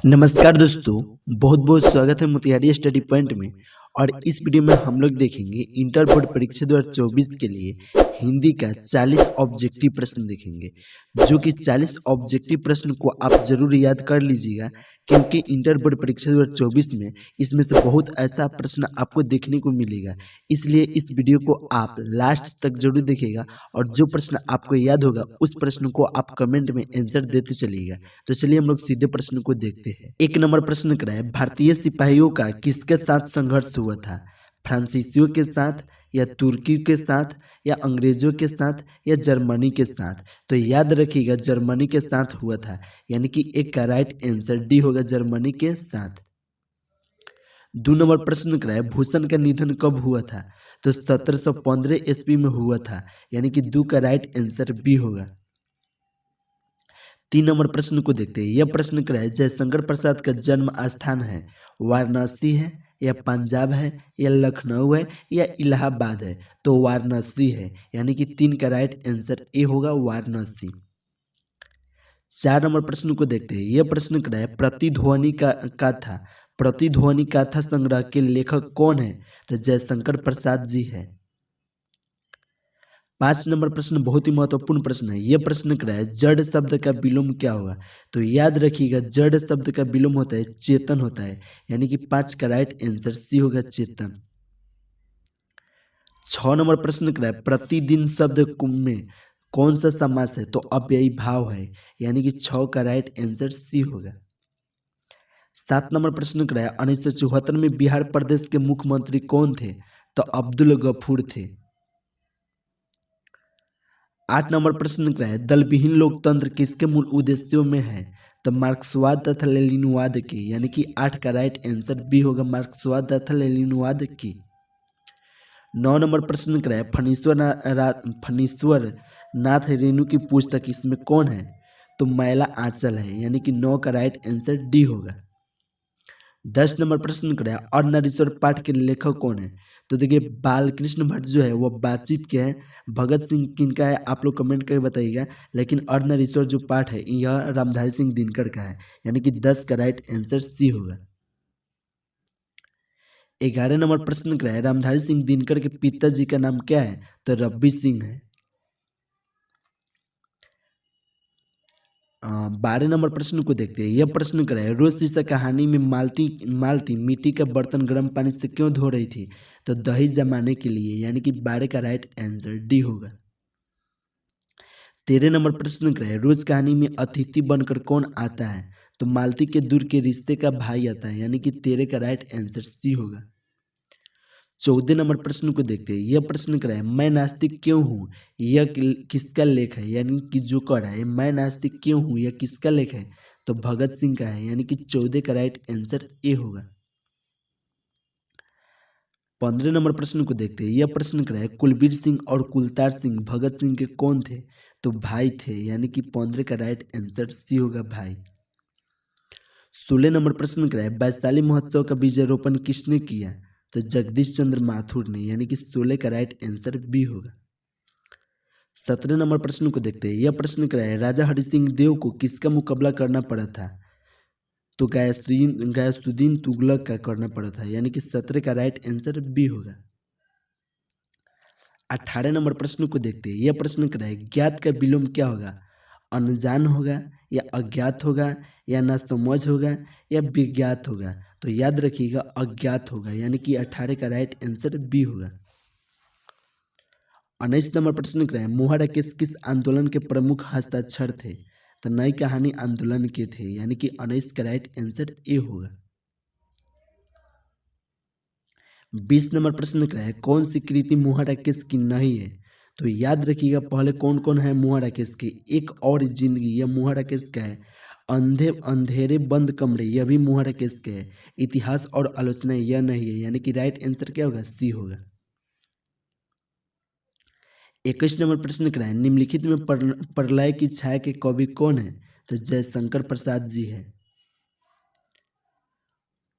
नमस्कार दोस्तों, बहुत बहुत स्वागत है मोतिहारी स्टडी पॉइंट में। और इस वीडियो में हम लोग देखेंगे इंटर बोर्ड परीक्षा 2024 के लिए हिंदी का 40 ऑब्जेक्टिव प्रश्न देखेंगे। जो कि 40 ऑब्जेक्टिव प्रश्न को आप जरूर याद कर लीजिएगा, क्योंकि इंटर बोर्ड परीक्षा 2024 में इसमें से बहुत ऐसा प्रश्न आपको देखने को मिलेगा। इसलिए इस वीडियो को आप लास्ट तक जरूर देखिएगा और जो प्रश्न आपको याद होगा उस प्रश्न को आप कमेंट में आंसर देते चलिएगा। तो चलिए हम लोग सीधे प्रश्न को देखते हैं। एक नंबर प्रश्न कर रहा है, भारतीय सिपाहियों का किसके साथ संघर्ष हुआ था? फ्रांसीसियों के साथ, या तुर्की के साथ, या अंग्रेजों के साथ, या जर्मनी के साथ? तो याद रखिएगा जर्मनी के साथ हुआ था, यानी कि एक का राइट आंसर डी होगा, जर्मनी के साथ। 2 नंबर प्रश्न कर रहा है, भूषण का निधन कब हुआ था? तो 1715 ईस्वी में हुआ था, यानी कि 2 का राइट आंसर बी होगा। 3 नंबर प्रश्न को देखते हैं। यह प्रश्न कर रहा है, जयशंकर प्रसाद का जन्म स्थान है वाराणसी है, या पंजाब है, या लखनऊ है, या इलाहाबाद है? तो वाराणसी है, यानी कि 3 का राइट आंसर ए होगा, वाराणसी। 4 नंबर प्रश्न को देखते हैं। यह प्रश्न कर रहा है, प्रतिध्वनि गाथा संग्रह के लेखक कौन है? तो जयशंकर प्रसाद जी है। 5 नंबर प्रश्न बहुत ही महत्वपूर्ण प्रश्न है। यह प्रश्न कर रहा है, जड़ शब्द का विलोम क्या होगा? तो याद रखिएगा जड़ शब्द का विलोम होता है चेतन होता है, यानी कि 5 का राइट आंसर सी होगा, चेतन। 6 नंबर प्रश्न कर रहा है, प्रतिदिन शब्द में कौन सा समास है? तो अव्ययी भाव है, यानी कि 6 का राइट आंसर सी होगा। 7 नंबर प्रश्न कर रहा है, 1974 में बिहार प्रदेश के मुख्यमंत्री कौन थे? तो अब्दुल गफूर थे। 8 नंबर प्रश्न क्या है, दल विहीन लोकतंत्र किसके मूल उद्देश्यों में है? तो मार्क्सवाद तथा लेनिनवाद की, यानी कि 8 का राइट आंसर बी होगा, मार्क्सवाद तथा लेनिनवाद की। 9 नंबर प्रश्न क्या है, फणीश्वर नाथ रेणु की पुस्तक इसमें कौन है? तो मैला आंचल है, यानी कि 9 का राइट आंसर डी होगा। 10 नंबर प्रश्न क्या है, अर्धनारीश्वर पाठ के लेखक कौन है? तो देखिए बालकृष्ण भट्ट जो है वो बातचीत के हैं। भगत सिंह किनका है आप लोग कमेंट करके बताइएगा। लेकिन अर्धनारीश्वर जो पाठ है यह रामधारी सिंह दिनकर का है, यानी कि 10 का राइट आंसर सी होगा। 11 नंबर प्रश्न क्या है, रामधारी सिंह दिनकर के पिताजी का नाम क्या है? तो रब्बी सिंह है। 12 नंबर प्रश्न को देखते हैं। यह प्रश्न क्या है, रोज शीर्षक कहानी में मालती मालती मिट्टी का बर्तन गर्म पानी से क्यों धो रही थी? तो दही जमाने के लिए, यानी कि 12 का राइट आंसर डी होगा। 13 नंबर प्रश्न क्या है, रोज कहानी में अतिथि बनकर कौन आता है? तो मालती के दूर के रिश्ते का भाई आता है, यानी कि 13 का राइट आंसर सी होगा। 14 नंबर प्रश्न को देखते हैं। यह प्रश्न क्या है, मैं नास्तिक क्यों हूँ? यह किसका लेख है? यानी कि जो कर रहा है मैं नास्तिक क्यों हूँ, यह किसका लेख है? तो भगत सिंह का है, यानी कि 14 का राइट आंसर ए होगा। 15 नंबर प्रश्न को देखते हैं। यह प्रश्न क्या है, कुलबीर सिंह और कुलतार सिंह भगत सिंह के कौन थे? तो भाई थे, यानी कि 15 का राइट आंसर सी होगा, भाई। 16 नंबर प्रश्न क्या है, वैशाली महोत्सव का बीजारोपण किसने किया? तो जगदीश चंद्र माथुर ने, यानी कि 16 का राइट आंसर बी होगा। 17 नंबर प्रश्न को देखते हैं। यह प्रश्न क्या है, राजा हरि सिंह देव को किसका मुकाबला करना पड़ा था? तो गयासुद्दीन तुगलक का करना पड़ा था, यानी कि 17 का राइट आंसर बी होगा। 18 नंबर प्रश्न को देखते हैं। यह प्रश्न क्या है, ज्ञात का विलोम क्या होगा? अनजान होगा, या अज्ञात होगा, या नासमझ होगा, या विज्ञात होगा? तो याद रखिएगा अज्ञात होगा, यानी कि 18 का राइट आंसर बी होगा। 19 नंबर प्रश्न क्या है, मोहरा किस आंदोलन के प्रमुख हस्ताक्षर थे? तो नई कहानी आंदोलन के थे, यानी कि 19 का राइट आंसर ए होगा। 20 नंबर प्रश्न क्या है, कौन सी कृति मोहरा की नहीं है? तो याद रखिएगा पहले कौन कौन है मोहरा की। एक और जिंदगी, यह मोहरा का है। अंधेरे बंद कमरे, यह भी मोहरा का है। इतिहास और आलोचना, यह नहीं है, यानी कि राइट आंसर क्या होगा, सी होगा। 21 नंबर प्रश्न क्या है, निम्नलिखित में प्रलय की छाया के कवि कौन है? तो जयशंकर प्रसाद जी है।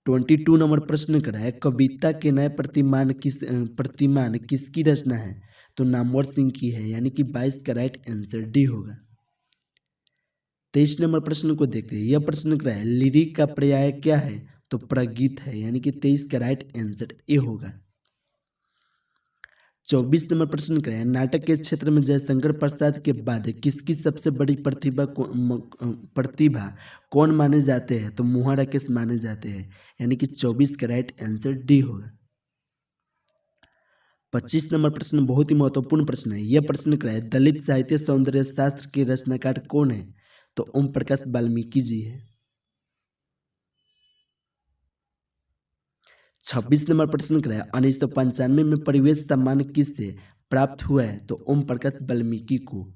22 नंबर प्रश्न क्या है, कविता के नए प्रतिमान किसकी रचना है? तो नामवर सिंह की है, यानी कि 22 का राइट आंसर डी होगा। 23 नंबर प्रश्न को देखते हैं। यह प्रश्न क्या है, लिरिक का पर्याय क्या है? तो प्रगीत है, यानी कि 23 का राइट आंसर ए होगा। 24 नंबर प्रश्न क्या है, नाटक के क्षेत्र में जयशंकर प्रसाद के बाद किसकी सबसे बड़ी प्रतिभा कौन माने जाते हैं? तो मोहन राकेश माने जाते हैं, यानी कि 24 का राइट आंसर डी होगा। 25 नंबर प्रश्न बहुत ही महत्वपूर्ण प्रश्न है। यह प्रश्न क्या है, दलित साहित्य सौंदर्य शास्त्र के रचनाकार कौन है? तो ओम प्रकाश वाल्मीकि जी है। 26 नंबर प्रश्न क्या है, 1995 में परिवेश सम्मान किससे प्राप्त हुआ है? तो ओम प्रकाश वाल्मीकि को।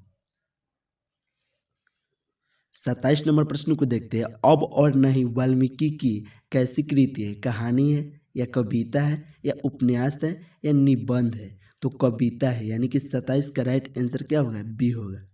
27 नंबर प्रश्न को देखते हैं। अब और नहीं वाल्मीकि की कैसी कृति है? कहानी है या कविता है या उपन्यास है या निबंध है? तो कविता है, यानी कि 27 का राइट आंसर क्या होगा? बी होगा।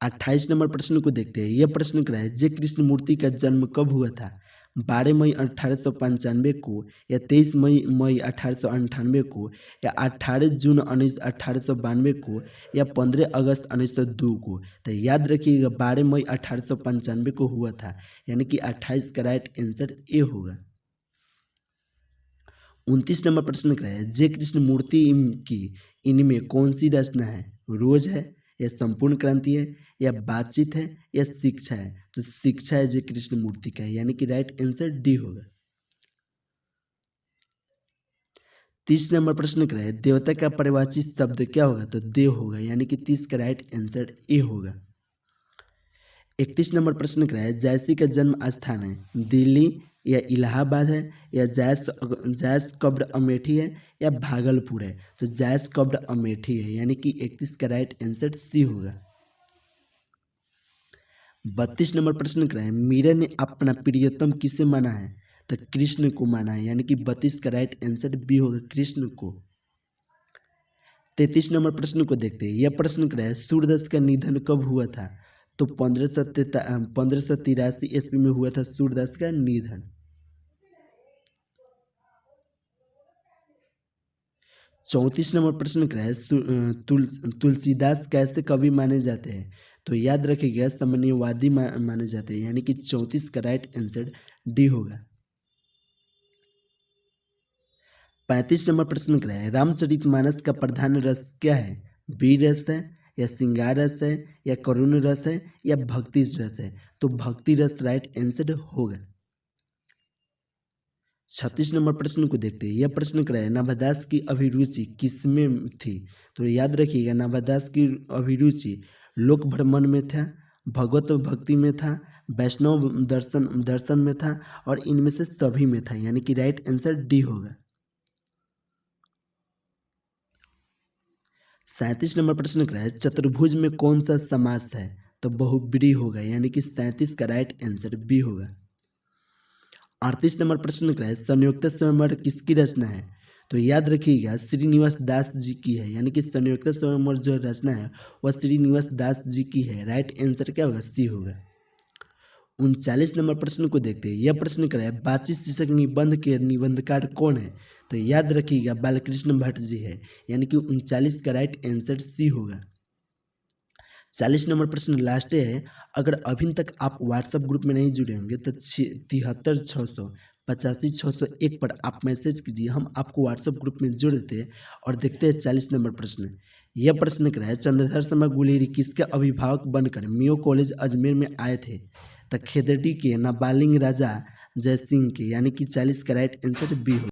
28 नंबर प्रश्न को देखते हैं। यह प्रश्न क्या है, जय कृष्ण मूर्ति का जन्म कब हुआ था? 12 मई 1895 को, या 23 मई 1898 को, या 18 जून 1892 को, या 15 अगस्त 1902 को? तो याद रखिएगा 12 मई 1895 को हुआ था, यानी कि 28 का राइट आंसर ए होगा। 29 नंबर प्रश्न क्या है, जय कृष्ण मूर्ति की इनमें कौन सी रचना है? रोज है या संपूर्ण क्रांति है या बातचीत है या शिक्षा है? तो शिक्षा है जय कृष्ण मूर्ति का है, यानी कि राइट आंसर डी होगा। 30 नंबर प्रश्न क्या है, देवता का परिभाषित शब्द क्या होगा? तो देव होगा, यानी कि 30 का राइट आंसर ए होगा। 31 नंबर प्रश्न क्या है, जायसी का जन्म स्थान है दिल्ली या इलाहाबाद है या जायस कब्र अमेठी है या भागलपुर है? तो जायस कब्र अमेठी है, यानी कि 31 का राइट आंसर सी होगा। 32 नंबर प्रश्न क्या है, मीरा ने अपना प्रियतम किसे माना है? तो कृष्ण को माना है, यानी कि 32 का राइट आंसर बी होगा, कृष्ण को। 33 नंबर प्रश्न को देखते हैं। यह प्रश्न क्या है, सूर्यदास का निधन कब हुआ था? तो 1583 ईस्वी में हुआ था सूर्यदास का निधन। 34 नंबर प्रश्न क्या है, तुलसीदास कैसे कवि माने जाते हैं? तो याद रखिएगा साम्यवादी माने जाते हैं, यानी कि 34 का राइट आंसर डी होगा। 35 नंबर प्रश्न क्या है, रामचरितमानस का प्रधान रस क्या है? वीर रस है या श्रृंगार रस है या करुण रस है या भक्ति रस है? तो भक्ति रस राइट आंसर होगा। 36 नंबर प्रश्न को देखते हैं। यह प्रश्न क्या है, नाभादास की अभिरुचि किसमें थी? तो याद रखिएगा नाभादास की अभिरुचि लोक भ्रमण में था, भगवत भक्ति में था, वैष्णव दर्शन में था और इनमें से सभी में था, यानी कि राइट आंसर डी होगा। 37 नंबर प्रश्न क्या है, चतुर्भुज में कौन सा समास है? तो बहुब्रीहि होगा, यानी कि 37 का राइट आंसर बी होगा। 38 नंबर प्रश्न क्या है, संयुक्त स्वयंवर किसकी रचना है? तो याद रखिएगा श्रीनिवास दास जी की है, यानी कि संयुक्त स्वयंवर जो रचना है वह श्रीनिवास दास जी की है। राइट आंसर क्या होगा? सी होगा। 39 नंबर प्रश्न को देखते हैं। यह प्रश्न क्या है, बातचीत शीर्षक निबंध के निबंधकार कौन है? तो याद रखिएगा बालकृष्ण भट्ट जी है, यानी कि 39 का राइट आंसर सी होगा। 40 नंबर प्रश्न लास्ट है, अगर अभी तक आप व्हाट्सएप ग्रुप में नहीं जुड़े होंगे तो 73 685 पर आप मैसेज कीजिए, हम आपको व्हाट्सएप ग्रुप में जोड़ देते हैं। और देखते हैं 40 नंबर प्रश्न। यह प्रश्न क्या है, चंद्रधर शर्मा गुलेरी किसके अभिभावक बनकर मियो कॉलेज अजमेर में आए थे? तो खेदड़ी के नाबालिग राजा जयसिंह के, यानी कि 40 का राइट आंसर बी हो।